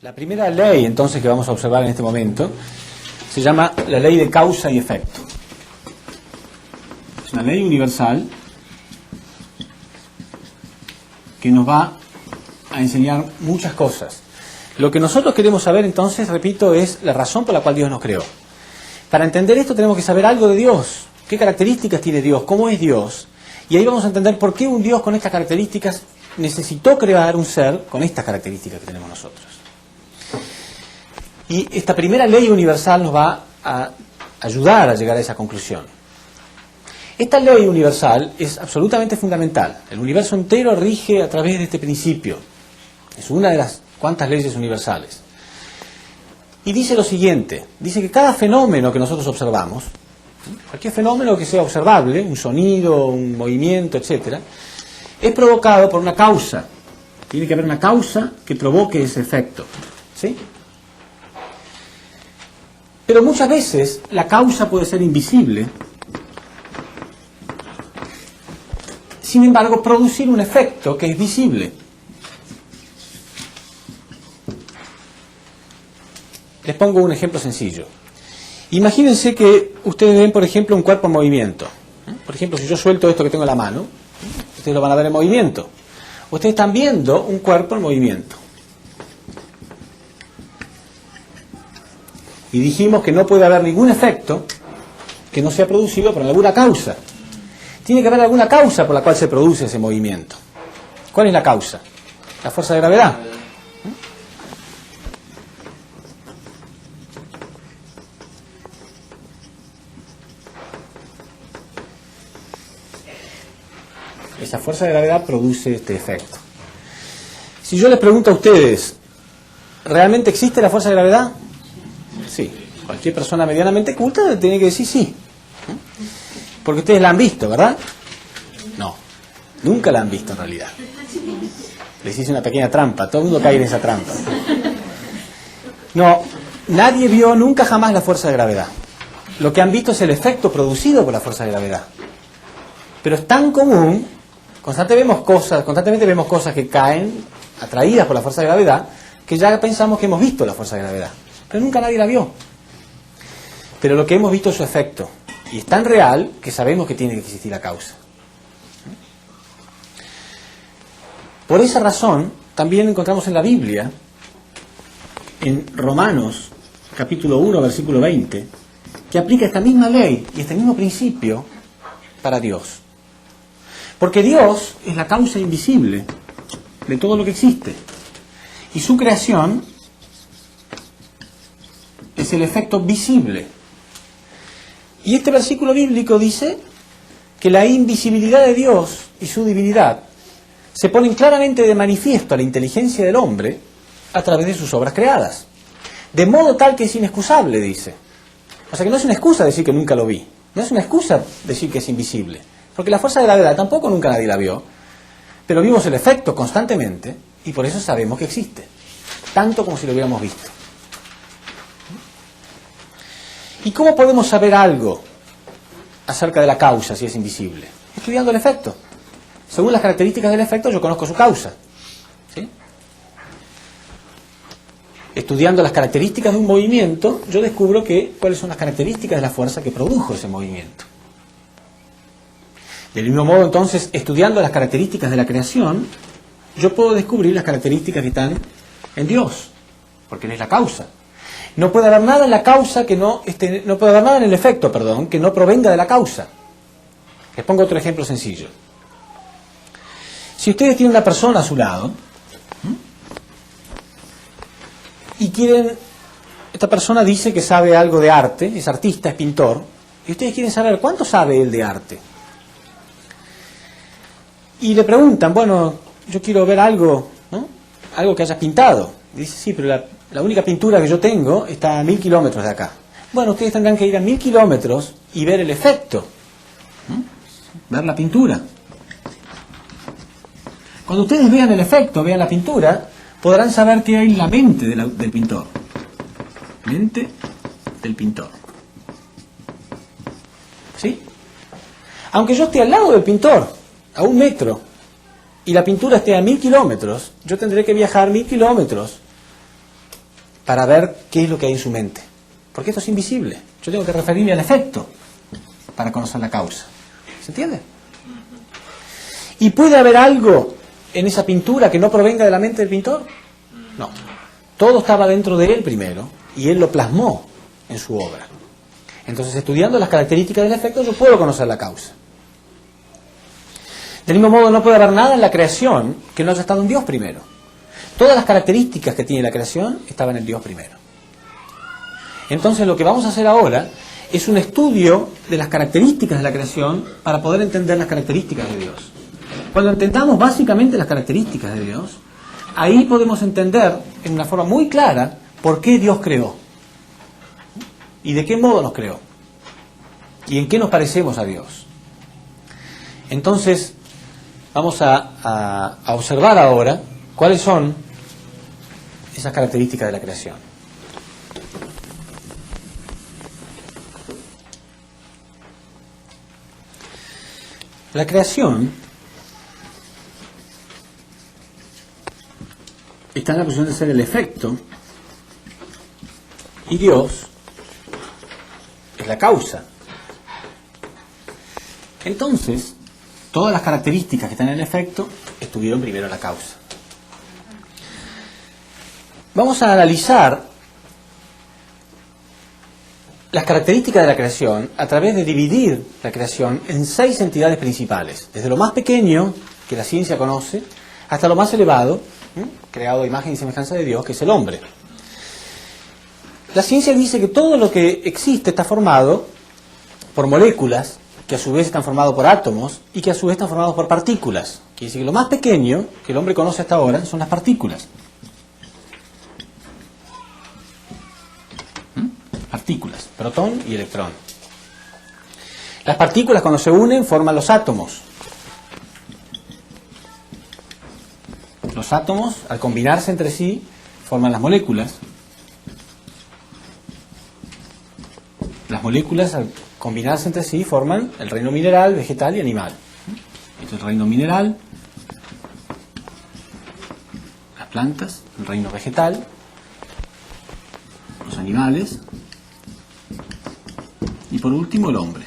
La primera ley, entonces, que vamos a observar en este momento, se llama la ley de causa y efecto. Es una ley universal que nos va a enseñar muchas cosas. Lo que nosotros queremos saber, entonces, repito, es la razón por la cual Dios nos creó. Para entender esto tenemos que saber algo de Dios. ¿Qué características tiene Dios? ¿Cómo es Dios? Y ahí vamos a entender por qué un Dios con estas características necesitó crear un ser con estas características que tenemos nosotros. Y esta primera ley universal nos va a ayudar a llegar a esa conclusión. Esta ley universal es absolutamente fundamental. El universo entero rige a través de este principio. Es una de las cuantas leyes universales. Y dice lo siguiente, dice que cada fenómeno que nosotros observamos, cualquier fenómeno que sea observable, un sonido, un movimiento, etc., es provocado por una causa. Tiene que haber una causa que provoque ese efecto. ¿Sí? Pero muchas veces la causa puede ser invisible, sin embargo producir un efecto que es visible. Les pongo un ejemplo sencillo. Imagínense que ustedes ven, por ejemplo, un cuerpo en movimiento. Por ejemplo, si yo suelto esto que tengo en la mano, ustedes lo van a ver en movimiento. Ustedes están viendo un cuerpo en movimiento. Y dijimos que no puede haber ningún efecto que no sea producido por alguna causa. Tiene que haber alguna causa por la cual se produce ese movimiento. ¿Cuál es la causa? La fuerza de gravedad. Esa fuerza de gravedad produce este efecto. Si yo les pregunto a ustedes, ¿realmente existe la fuerza de gravedad? Sí. Cualquier persona medianamente culta tiene que decir sí. Porque ustedes la han visto, ¿verdad? No. Nunca la han visto en realidad. Les hice una pequeña trampa. Todo el mundo cae en esa trampa. No. Nadie vio nunca jamás la fuerza de gravedad. Lo que han visto es el efecto producido por la fuerza de gravedad. Pero es tan común, constantemente vemos cosas que caen atraídas por la fuerza de gravedad, que ya pensamos que hemos visto la fuerza de gravedad. Pero nunca nadie la vio. Pero lo que hemos visto es su efecto. Y es tan real que sabemos que tiene que existir la causa. Por esa razón, también encontramos en la Biblia, en Romanos, capítulo 1, versículo 20, que aplica esta misma ley y este mismo principio para Dios. Porque Dios es la causa invisible de todo lo que existe. Y su creación es el efecto visible. Y este versículo bíblico dice que la invisibilidad de Dios y su divinidad se ponen claramente de manifiesto a la inteligencia del hombre a través de sus obras creadas. De modo tal que es inexcusable, dice. O sea que no es una excusa decir que nunca lo vi. No es una excusa decir que es invisible. Porque la fuerza de gravedad tampoco nunca nadie la vio. Pero vimos el efecto constantemente y por eso sabemos que existe. Tanto como si lo hubiéramos visto. ¿Y cómo podemos saber algo acerca de la causa si es invisible? Estudiando el efecto. Según las características del efecto, yo conozco su causa. ¿Sí? Estudiando las características de un movimiento, yo descubro cuáles son las características de la fuerza que produjo ese movimiento. Del mismo modo, entonces, estudiando las características de la creación, yo puedo descubrir las características que están en Dios, porque Él es la causa. No puede haber nada en la causa no puede haber nada en el efecto, que no provenga de la causa. Les pongo otro ejemplo sencillo. Si ustedes tienen una persona a su lado y esta persona dice que sabe algo de arte, es artista, es pintor, y ustedes quieren saber cuánto sabe él de arte. Y le preguntan, bueno, yo quiero ver algo, ¿no? Algo que hayas pintado. Y dice, sí, pero la única pintura que yo tengo está a 1000 kilómetros de acá. Bueno, ustedes tendrán que ir a 1000 kilómetros y ver el efecto. Ver la pintura. Cuando ustedes vean el efecto, vean la pintura, podrán saber qué hay en la mente del pintor. Mente del pintor. ¿Sí? Aunque yo esté al lado del pintor, a 1 metro, y la pintura esté a 1000 kilómetros, yo tendré que viajar 1000 kilómetros para ver qué es lo que hay en su mente. Porque esto es invisible. Yo tengo que referirme al efecto para conocer la causa. ¿Se entiende? ¿Y puede haber algo en esa pintura que no provenga de la mente del pintor? No. Todo estaba dentro de él primero y él lo plasmó en su obra. Entonces, estudiando las características del efecto, yo puedo conocer la causa. Del mismo modo, no puede haber nada en la creación que no haya estado en Dios primero. Todas las características que tiene la creación estaban en Dios primero. Entonces, lo que vamos a hacer ahora es un estudio de las características de la creación para poder entender las características de Dios. Cuando entendamos básicamente las características de Dios, ahí podemos entender en una forma muy clara por qué Dios creó y de qué modo nos creó y en qué nos parecemos a Dios. Entonces, vamos a observar ahora cuáles son esas características de la creación. La creación está en la posición de ser el efecto y Dios es la causa. Entonces, todas las características que están en el efecto estuvieron primero en la causa. Vamos a analizar las características de la creación a través de dividir la creación en 6 entidades principales, desde lo más pequeño que la ciencia conoce hasta lo más elevado, creado a imagen y semejanza de Dios, que es el hombre. La ciencia dice que todo lo que existe está formado por moléculas, que a su vez están formados por átomos y que a su vez están formados por partículas. Quiere decir que lo más pequeño que el hombre conoce hasta ahora son las partículas. Partículas, protón y electrón. Las partículas cuando se unen forman los átomos. Los átomos, al combinarse entre sí, forman las moléculas. Las moléculas, al combinarse entre sí, forman el reino mineral, vegetal y animal. Esto es el reino mineral, las plantas, el reino vegetal, los animales y por último el hombre.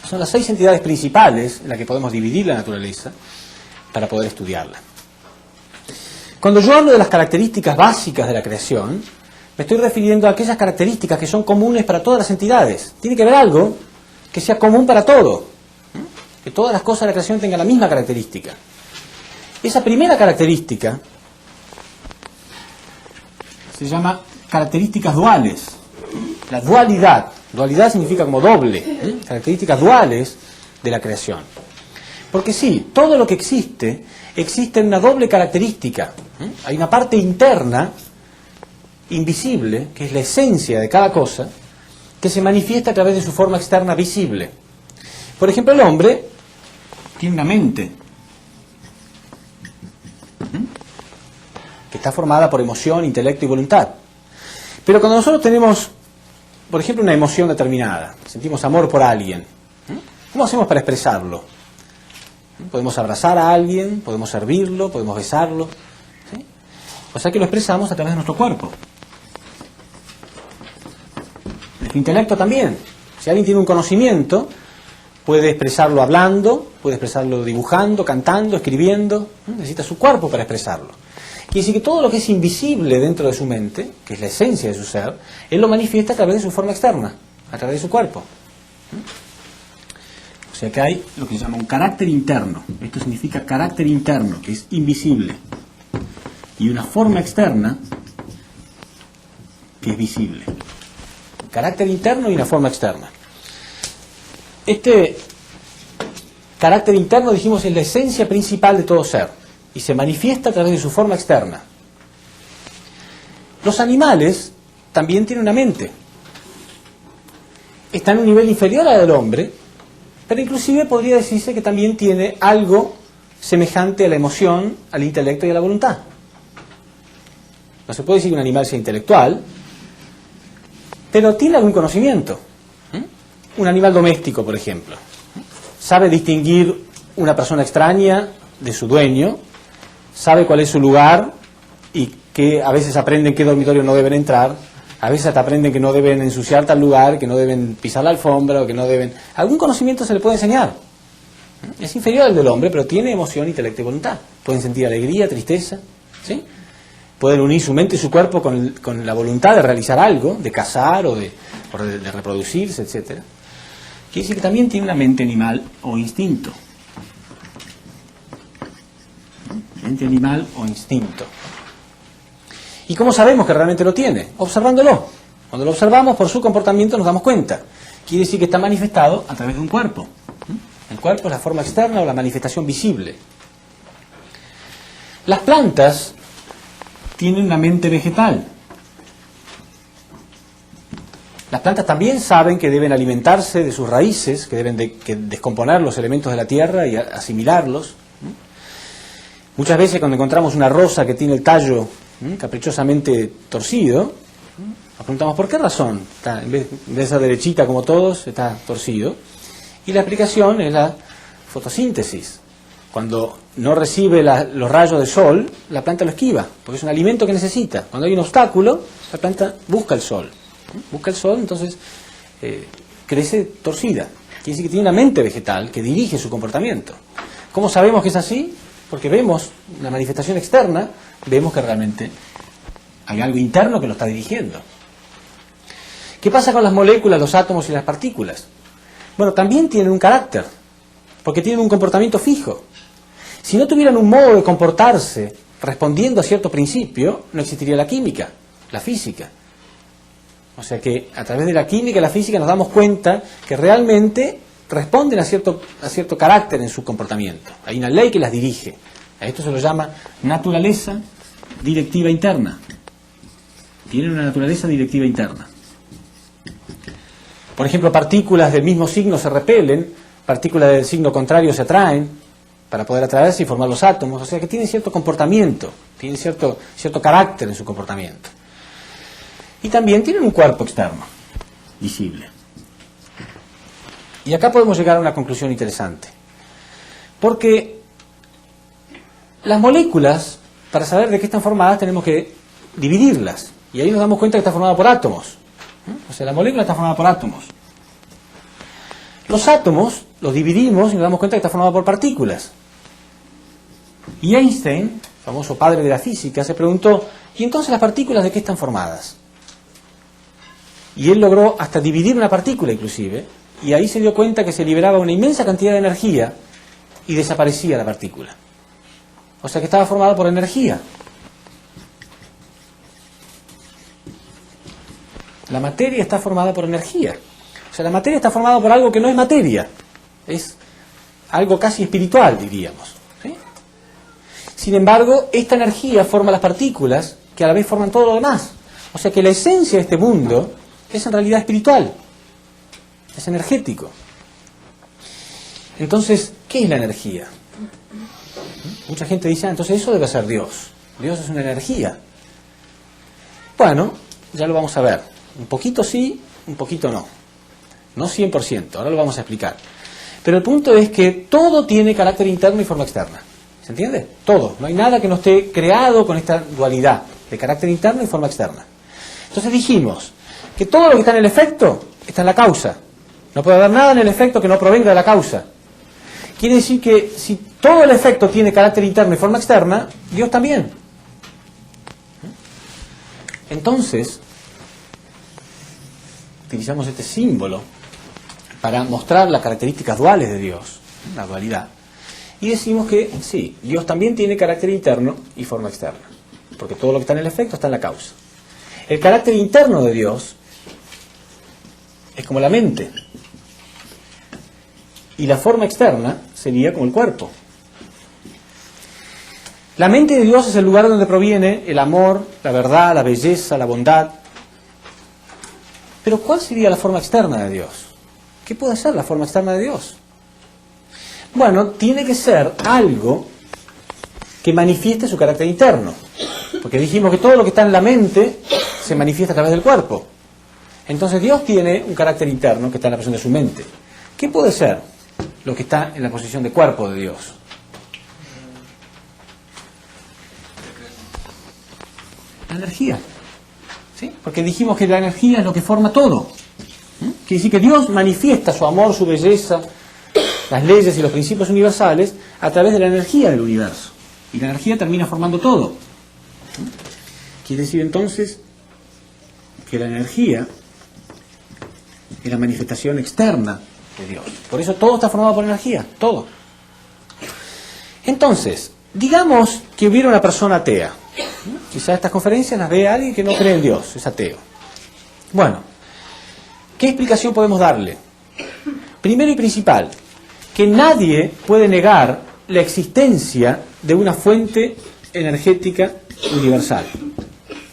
Son las 6 entidades principales en las que podemos dividir la naturaleza para poder estudiarla. Cuando yo hablo de las características básicas de la creación, me estoy refiriendo a aquellas características que son comunes para todas las entidades. Tiene que haber algo que sea común para todo, que todas las cosas de la creación tengan la misma característica. Esa primera característica se llama características duales. La dualidad. Dualidad significa como doble. Características duales de la creación. Porque sí, todo lo que existe en una doble característica. Hay una parte interna, invisible, que es la esencia de cada cosa, que se manifiesta a través de su forma externa visible. Por ejemplo, el hombre tiene una mente que está formada por emoción, intelecto y voluntad. Pero cuando nosotros tenemos, por ejemplo, una emoción determinada, sentimos amor por alguien, ¿cómo hacemos para expresarlo? Podemos abrazar a alguien, podemos servirlo, podemos besarlo, ¿sí? O sea que lo expresamos a través de nuestro cuerpo. Nuestro intelecto también. Si alguien tiene un conocimiento, puede expresarlo hablando, puede expresarlo dibujando, cantando, escribiendo. Necesita su cuerpo para expresarlo. Quiere decir que todo lo que es invisible dentro de su mente, que es la esencia de su ser, él lo manifiesta a través de su forma externa, a través de su cuerpo. O sea que hay lo que se llama un carácter interno. Esto significa carácter interno, que es invisible. Y una forma externa, que es visible. Carácter interno y una forma externa. Este carácter interno, dijimos, es la esencia principal de todo ser y se manifiesta a través de su forma externa. Los animales también tienen una mente. Está en un nivel inferior al del hombre, pero inclusive podría decirse que también tiene algo semejante a la emoción, al intelecto y a la voluntad. No se puede decir que un animal sea intelectual, pero tiene algún conocimiento. Un animal doméstico, por ejemplo, sabe distinguir una persona extraña de su dueño, sabe cuál es su lugar y que a veces aprenden qué dormitorio no deben entrar, a veces hasta aprenden que no deben ensuciar tal lugar, que no deben pisar la alfombra, o que no deben... Algún conocimiento se le puede enseñar. Es inferior al del hombre, pero tiene emoción, intelecto y voluntad. Pueden sentir alegría, tristeza, ¿sí? Pueden unir su mente y su cuerpo con la voluntad de realizar algo, de cazar o de reproducirse, etc. Quiere decir que también tiene una mente animal o instinto. Mente animal o instinto. ¿Y cómo sabemos que realmente lo tiene? Observándolo. Cuando lo observamos, por su comportamiento nos damos cuenta. Quiere decir que está manifestado a través de un cuerpo. El cuerpo es la forma externa o la manifestación visible. Las plantas tienen una mente vegetal. Las plantas también saben que deben alimentarse de sus raíces, que deben descomponer los elementos de la tierra y asimilarlos. Muchas veces cuando encontramos una rosa que tiene el tallo caprichosamente torcido, nos preguntamos ¿por qué razón? En vez de esa derechita como todos, está torcido. Y la explicación es la fotosíntesis. Cuando no recibe los rayos del sol, la planta lo esquiva, porque es un alimento que necesita. Cuando hay un obstáculo, la planta busca el sol. Busca el sol, entonces crece torcida. Quiere decir que tiene una mente vegetal que dirige su comportamiento. ¿Cómo sabemos que es así? Porque vemos la manifestación externa, vemos que realmente hay algo interno que lo está dirigiendo. ¿Qué pasa con las moléculas, los átomos y las partículas? Bueno, también tienen un carácter, porque tienen un comportamiento fijo. Si no tuvieran un modo de comportarse respondiendo a cierto principio, no existiría la química, la física. O sea que a través de la química y la física nos damos cuenta que realmente responden a cierto carácter en su comportamiento. Hay una ley que las dirige. A esto se lo llama naturaleza directiva interna. Tienen una naturaleza directiva interna. Por ejemplo, partículas del mismo signo se repelen, partículas del signo contrario se atraen para poder atraerse y formar los átomos. O sea que tienen cierto comportamiento, tienen cierto carácter en su comportamiento. Y también tienen un cuerpo externo, visible. Y acá podemos llegar a una conclusión interesante. Porque las moléculas, para saber de qué están formadas, tenemos que dividirlas. Y ahí nos damos cuenta que está formada por átomos. O sea, la molécula está formada por átomos. Los átomos los dividimos y nos damos cuenta que está formada por partículas. Y Einstein, famoso padre de la física, se preguntó, ¿y entonces las partículas de qué están formadas? Y él logró hasta dividir una partícula inclusive, y ahí se dio cuenta que se liberaba una inmensa cantidad de energía y desaparecía la partícula. O sea que estaba formada por energía. La materia está formada por energía. O sea, la materia está formada por algo que no es materia. Es algo casi espiritual, diríamos. ¿Sí? Sin embargo, esta energía forma las partículas que a la vez forman todo lo demás. O sea que la esencia de este mundo es en realidad espiritual. Es energético. Entonces, ¿qué es la energía? Mucha gente dice, entonces eso debe ser Dios. Dios es una energía. Bueno, ya lo vamos a ver. Un poquito sí, un poquito no. No 100%, ahora lo vamos a explicar. Pero el punto es que todo tiene carácter interno y forma externa. ¿Se entiende? Todo. No hay nada que no esté creado con esta dualidad de carácter interno y forma externa. Entonces dijimos que todo lo que está en el efecto está en la causa. No puede haber nada en el efecto que no provenga de la causa. Quiere decir que si todo el efecto tiene carácter interno y forma externa, Dios también. Entonces, utilizamos este símbolo para mostrar las características duales de Dios, la dualidad. Y decimos que sí, Dios también tiene carácter interno y forma externa, porque todo lo que está en el efecto está en la causa. El carácter interno de Dios es como la mente, y la forma externa sería como el cuerpo. La mente de Dios es el lugar donde proviene el amor, la verdad, la belleza, la bondad. Pero ¿cuál sería la forma externa de Dios? ¿Qué puede ser la forma externa de Dios? Bueno, tiene que ser algo que manifieste su carácter interno. Porque dijimos que todo lo que está en la mente se manifiesta a través del cuerpo. Entonces Dios tiene un carácter interno que está en la posición de su mente. ¿Qué puede ser lo que está en la posición de cuerpo de Dios? La energía. ¿Sí? Porque dijimos que la energía es lo que forma todo. Quiere decir que Dios manifiesta su amor, su belleza, las leyes y los principios universales a través de la energía del universo. Y la energía termina formando todo. Quiere decir entonces que la energía es la manifestación externa de Dios. Por eso todo está formado por energía, todo. Entonces, digamos que hubiera una persona atea. Quizás estas conferencias las ve alguien que no cree en Dios, es ateo. Bueno, ¿qué explicación podemos darle? Primero y principal, que nadie puede negar la existencia de una fuente energética universal.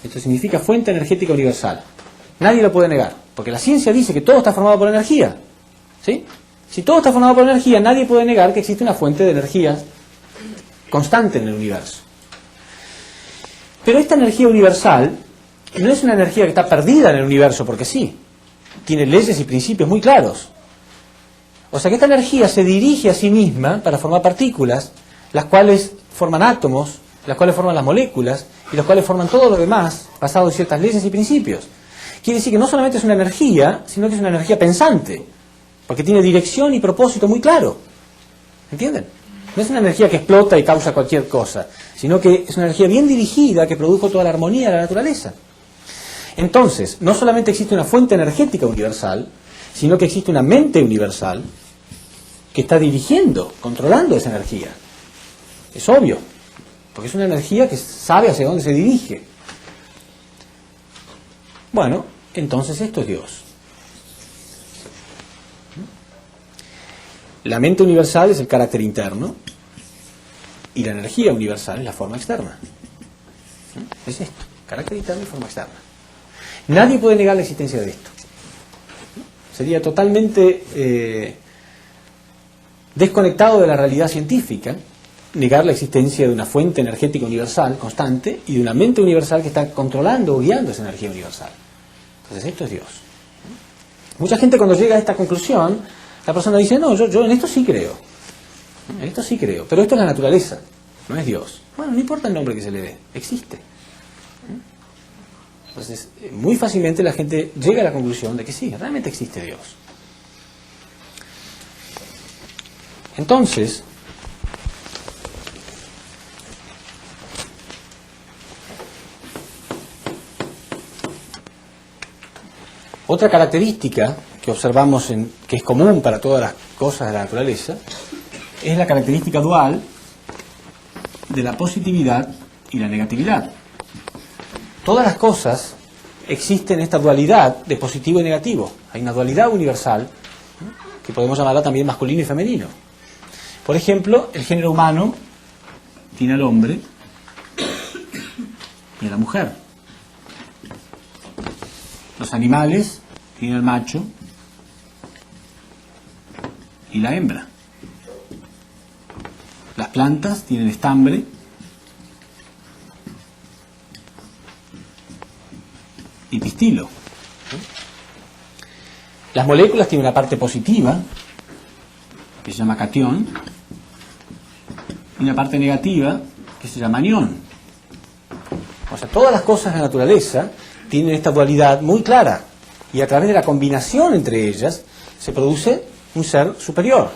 Esto significa fuente energética universal. Nadie lo puede negar, porque la ciencia dice que todo está formado por energía. ¿Sí? Si todo está formado por energía, nadie puede negar que existe una fuente de energía constante en el universo. Pero esta energía universal no es una energía que está perdida en el universo porque sí. Tiene leyes y principios muy claros. O sea que esta energía se dirige a sí misma para formar partículas, las cuales forman átomos, las cuales forman las moléculas y las cuales forman todo lo demás basado en ciertas leyes y principios. Quiere decir que no solamente es una energía, sino que es una energía pensante, porque tiene dirección y propósito muy claro. ¿Entienden? No es una energía que explota y causa cualquier cosa, sino que es una energía bien dirigida que produjo toda la armonía de la naturaleza. Entonces, no solamente existe una fuente energética universal, sino que existe una mente universal que está dirigiendo, controlando esa energía. Es obvio, porque es una energía que sabe hacia dónde se dirige. Bueno, entonces esto es Dios. La mente universal es el carácter interno y la energía universal es la forma externa. Es esto, carácter interno y forma externa. Nadie puede negar la existencia de esto. Sería totalmente desconectado de la realidad científica negar la existencia de una fuente energética universal constante y de una mente universal que está controlando o guiando esa energía universal. Entonces esto es Dios. Mucha gente cuando llega a esta conclusión, la persona dice, no, yo en esto sí creo. En esto sí creo, pero esto es la naturaleza, no es Dios. Bueno, no importa el nombre que se le dé, existe. Entonces, muy fácilmente la gente llega a la conclusión de que sí, realmente existe Dios. Entonces, otra característica que observamos, que es común para todas las cosas de la naturaleza, es la característica dual de la positividad y la negatividad. Todas las cosas existen esta dualidad de positivo y negativo. Hay una dualidad universal, que podemos llamarla también masculino y femenino. Por ejemplo, el género humano tiene al hombre y a la mujer. Los animales tienen al macho y la hembra. Las plantas tienen estambre y pistilo. Las moléculas tienen una parte positiva, que se llama catión, y una parte negativa, que se llama anión. O sea, todas las cosas de la naturaleza tienen esta dualidad muy clara, y a través de la combinación entre ellas se produce un ser superior.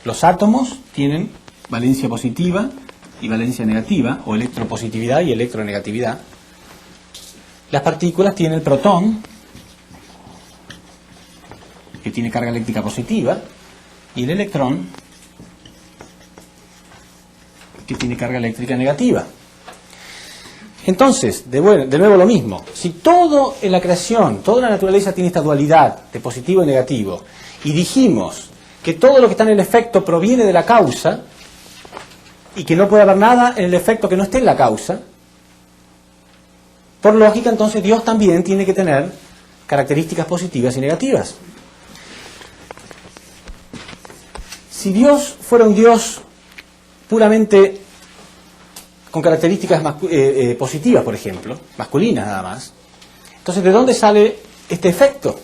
Los átomos tienen valencia positiva y valencia negativa, o electropositividad y electronegatividad. Las partículas tienen el protón, que tiene carga eléctrica positiva, y el electrón, que tiene carga eléctrica negativa. Entonces, de nuevo lo mismo. Si todo en la creación, toda la naturaleza tiene esta dualidad de positivo y negativo, y dijimos que todo lo que está en el efecto proviene de la causa, y que no puede haber nada en el efecto que no esté en la causa, por lógica, entonces Dios también tiene que tener características positivas y negativas. Si Dios fuera un Dios puramente con características positivas, por ejemplo, masculinas nada más, entonces ¿de dónde sale este efecto?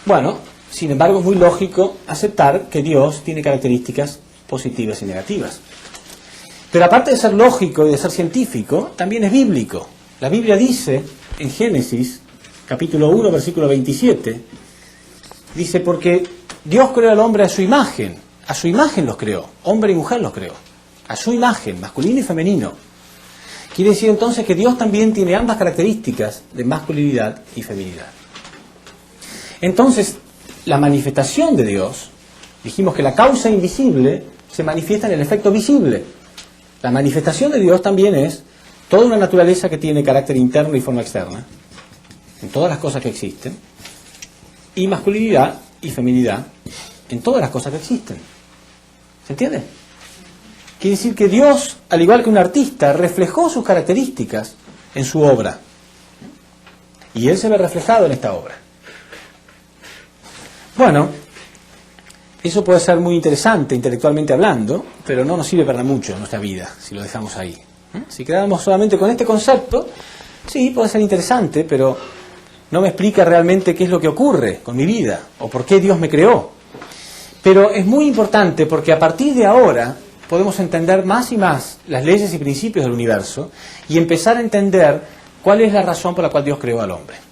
Bueno, sin embargo es muy lógico aceptar que Dios tiene características positivas y negativas. Pero aparte de ser lógico y de ser científico, también es bíblico. La Biblia dice en Génesis, capítulo 1, versículo 27, dice, porque Dios creó al hombre a su imagen los creó, hombre y mujer los creó, a su imagen, masculino y femenino. Quiere decir entonces que Dios también tiene ambas características de masculinidad y feminidad. Entonces, la manifestación de Dios, dijimos que la causa invisible se manifiesta en el efecto visible. La manifestación de Dios también es toda una naturaleza que tiene carácter interno y forma externa, en todas las cosas que existen, y masculinidad y feminidad en todas las cosas que existen. ¿Se entiende? Quiere decir que Dios, al igual que un artista, reflejó sus características en su obra. Y Él se ve reflejado en esta obra. Bueno, eso puede ser muy interesante intelectualmente hablando, pero no nos sirve para mucho en nuestra vida si lo dejamos ahí. Si quedamos solamente con este concepto, sí, puede ser interesante, pero no me explica realmente qué es lo que ocurre con mi vida o por qué Dios me creó. Pero es muy importante porque a partir de ahora podemos entender más y más las leyes y principios del universo y empezar a entender cuál es la razón por la cual Dios creó al hombre.